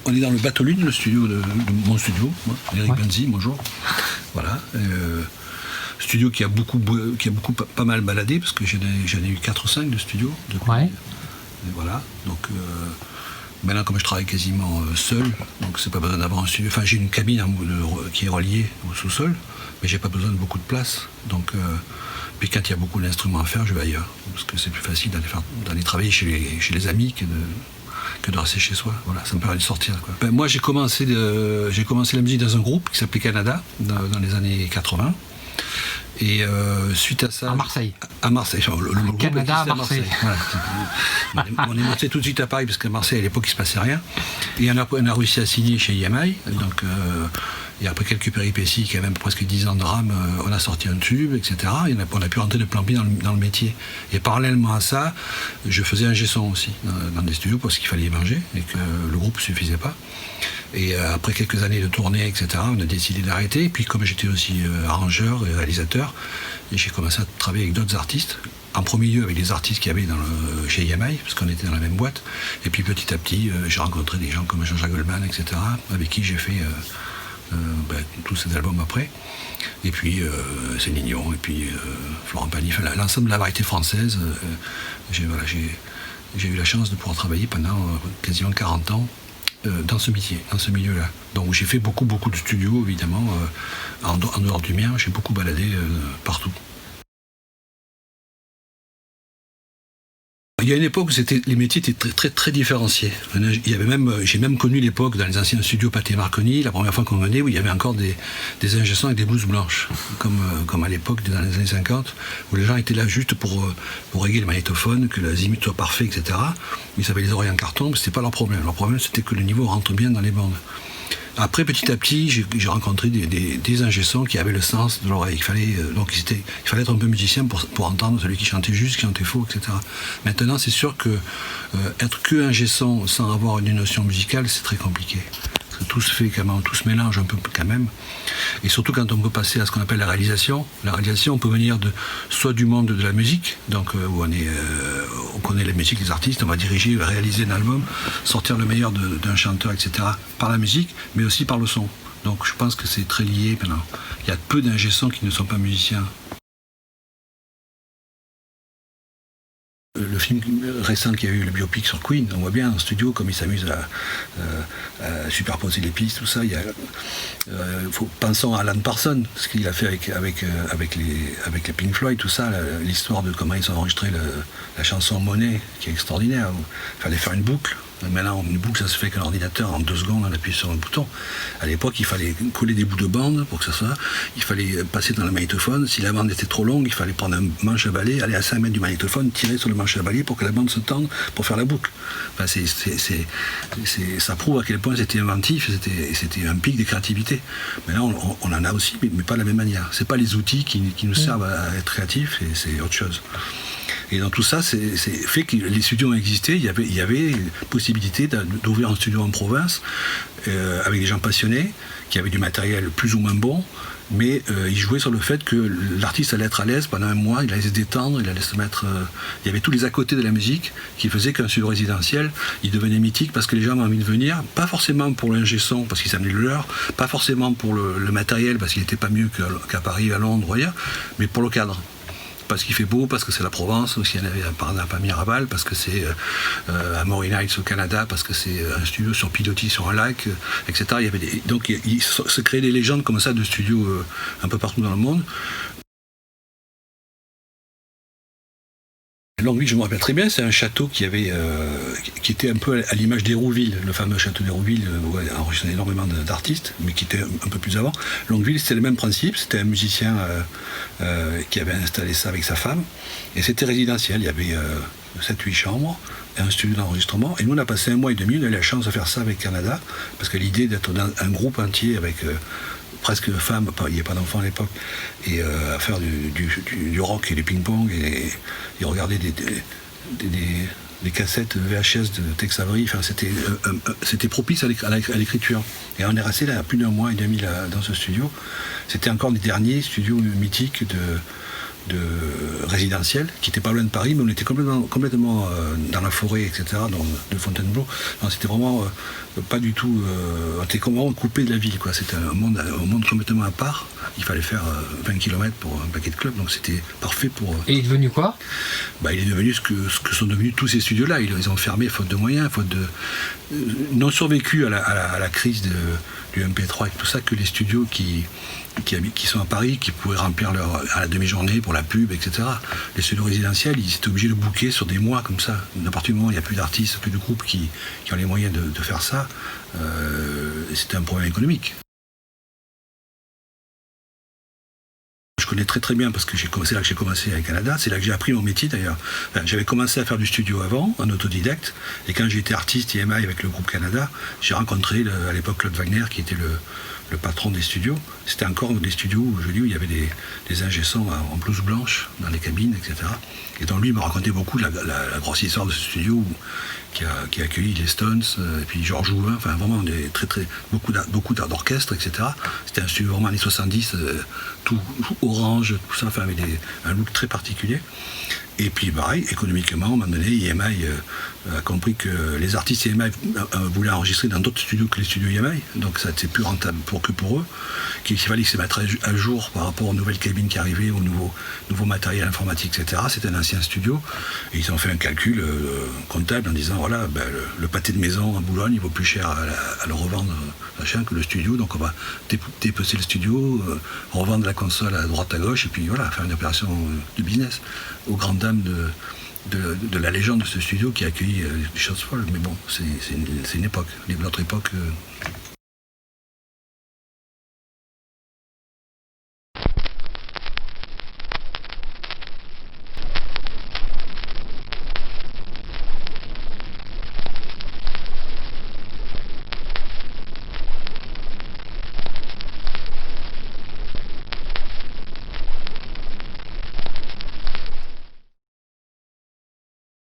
on est dans le Bateau Lune, le studio de mon studio, moi, Eric Benzi, bonjour. Voilà. Studio qui a pas mal baladé, parce que j'en ai eu 4 ou 5 de studios depuis. Ouais. Et voilà. Donc maintenant, comme je travaille quasiment seul, donc c'est pas besoin d'avoir un studio. Enfin, j'ai une cabine qui est reliée au sous-sol, mais j'ai pas besoin de beaucoup de place. Donc puis quand il y a beaucoup d'instruments à faire, je vais ailleurs, parce que c'est plus facile d'aller travailler chez les amis que de rester chez soi. Voilà, ça me permet de sortir, quoi. Ben, moi, j'ai commencé la musique dans un groupe qui s'appelait Canada dans les années 80. Et suite à ça... À Marseille. À Marseille. Le Canada à Marseille. Voilà. On est monté tout de suite à Paris, parce qu'à Marseille, à l'époque, il ne se passait rien. Et on a réussi à signer chez EMI. Donc, et après quelques péripéties, qui avaient même presque 10 ans de rame, on a sorti un tube, etc. Et on a pu rentrer de plein pied dans le métier. Et parallèlement à ça, je faisais un G-son aussi, dans des studios, parce qu'il fallait manger, et que le groupe ne suffisait pas. Et après quelques années de tournée, etc., on a décidé d'arrêter. Et puis comme j'étais aussi arrangeur et réalisateur, j'ai commencé à travailler avec d'autres artistes. En premier lieu avec les artistes qu'il y avait chez EMI, parce qu'on était dans la même boîte. Et puis petit à petit, j'ai rencontré des gens comme Jean-Jacques Goldman, etc., avec qui j'ai fait tous ces albums après. Et puis Céline Dion, et puis Florent Pagny, enfin, l'ensemble de la variété française. J'ai eu la chance de pouvoir travailler pendant quasiment 40 ans dans ce métier, dans ce milieu-là. Donc j'ai fait beaucoup de studios, évidemment, en dehors du mien, j'ai beaucoup baladé partout. Il y a une époque où les métiers étaient très, très différenciés. J'ai même connu l'époque dans les anciens studios Pathé Marconi, la première fois qu'on venait, où il y avait encore des ingé sons avec des blouses blanches, comme à l'époque dans les années 50, où les gens étaient là juste pour régler le magnétophone, que l'azimut soit parfait, etc. Ils avaient les oreilles en carton, mais c'était pas leur problème. Leur problème, c'était que le niveau rentre bien dans les bandes. Après, petit à petit, j'ai rencontré des ingé sons qui avaient le sens de l'oreille. Il fallait être un peu musicien pour entendre celui qui chantait juste, qui chantait faux, etc. Maintenant, c'est sûr que être que ingé son sans avoir une notion musicale, c'est très compliqué. Parce que tout se fait quand même, tout se mélange un peu quand même. Et surtout quand on peut passer à ce qu'on appelle la réalisation. La réalisation, on peut venir soit du monde de la musique, donc où on connaît la musique, les artistes, on va diriger, réaliser un album, sortir le meilleur d'un chanteur, etc. par la musique, mais aussi par le son. Donc je pense que c'est très lié maintenant. Il y a peu d'ingé sons qui ne sont pas musiciens. Le film récent qui a eu le biopic sur Queen, on voit bien en studio comme ils s'amusent à superposer les pistes, tout ça. Pensons à Alan Parsons, ce qu'il a fait avec les Pink Floyd, tout ça, l'histoire de comment ils ont enregistré la chanson Money, qui est extraordinaire. Il fallait faire une boucle. Maintenant, une boucle, ça se fait avec un ordinateur en 2 secondes, on appuie sur un bouton. À l'époque, il fallait coller des bouts de bande pour que ça soit. Il fallait passer dans le magnétophone. Si la bande était trop longue, il fallait prendre un manche à balai, aller à 5 mètres du magnétophone, tirer sur le manche à balai pour que la bande se tende pour faire la boucle. Enfin, ça prouve à quel point c'était inventif, c'était un pic de créativité. Maintenant, on en a aussi, mais pas de la même manière. C'est pas les outils qui nous servent à être créatifs, et c'est autre chose. Et dans tout ça, c'est fait que les studios ont existé, il y avait possibilité d'ouvrir un studio en province avec des gens passionnés, qui avaient du matériel plus ou moins bon, mais ils jouaient sur le fait que l'artiste allait être à l'aise pendant un mois, il allait se détendre, il allait se mettre... il y avait tous les à côté de la musique qui faisaient qu'un studio résidentiel, il devenait mythique parce que les gens avaient envie de venir, pas forcément pour l'ingé son parce qu'ils amenaient le leur, pas forcément pour le matériel parce qu'il n'était pas mieux qu'à Paris, à Londres ou ailleurs, mais pour le cadre. Parce qu'il fait beau, parce que c'est la Provence, aussi il y en avait par exemple à Miraval, parce que c'est à Morin Heights au Canada, parce que c'est un studio sur pilotis sur un lac, etc. Donc il se créait des légendes comme ça de studios un peu partout dans le monde. Longueville, je me rappelle très bien, c'est un château qui était un peu à l'image d'Hérouville, le fameux château d'Hérouville, où a enregistré énormément d'artistes, mais qui était un peu plus avant. Longueville, c'était le même principe, c'était un musicien qui avait installé ça avec sa femme, et c'était résidentiel, il y avait 7-8 chambres, et un studio d'enregistrement, et nous on a passé 1 mois et demi, on a eu la chance de faire ça avec Canada, parce que l'idée d'être dans un groupe entier avec... presque femmes, il n'y avait pas d'enfants à l'époque, et à faire du rock et du ping-pong, et regarder des cassettes VHS de Tex Avery, enfin, c'était propice à l'écriture. Et on est resté là plus d'1 mois et demi dans ce studio. C'était encore des derniers studios mythiques résidentiel, qui n'était pas loin de Paris, mais on était complètement dans la forêt, etc., de Fontainebleau. C'était vraiment pas du tout... on était complètement coupé de la ville, quoi. C'était un monde complètement à part. Il fallait faire 20 km pour un paquet de clubs, donc c'était parfait pour... Et il est devenu quoi? Il est devenu ce que sont devenus tous ces studios-là. Ils ont fermé faute de moyens, n'ont survécu à la crise du MP3 et tout ça que les studios qui sont à Paris, qui pouvaient remplir à la demi-journée pour la pub, etc. Les studios résidentiels, ils étaient obligés de booker sur des mois comme ça. À partir du moment où il n'y a plus d'artistes, plus de groupes qui ont les moyens de faire ça, c'était un problème économique. Je connais très très bien parce que c'est là que j'ai commencé avec Canada, c'est là que j'ai appris mon métier d'ailleurs. J'avais commencé à faire du studio avant, en autodidacte, et quand j'étais artiste EMI avec le groupe Canada, j'ai rencontré à l'époque Claude Wagner qui était le patron des studios. C'était encore des studios où il y avait des ingé-sons en blouse blanche dans les cabines, etc. Et donc lui il me racontait beaucoup de la grosse histoire de ce studio qui a accueilli les Stones, et puis Georges Jouvin, enfin vraiment beaucoup d'orchestres, etc. C'était un studio vraiment années 70, tout orange, tout ça, enfin avec un look très particulier. Et puis pareil, économiquement, à un moment donné, EMI a compris que les artistes EMI voulaient enregistrer dans d'autres studios que les studios EMI, donc ça c'était plus rentable que pour eux, qu'il fallait se mettre à jour par rapport aux nouvelles cabines qui arrivaient, au nouveau matériel informatique, etc. C'était un ancien studio, et ils ont fait un calcul comptable en disant, voilà, le pâté de maison à Boulogne, il vaut plus cher à le revendre que le studio, donc on va dépecer le studio, revendre la console à droite à gauche, et puis voilà, faire une opération de business aux grandes dames de la légende de ce studio qui a accueilli des choses folles. Mais bon, c'est une époque. Notre époque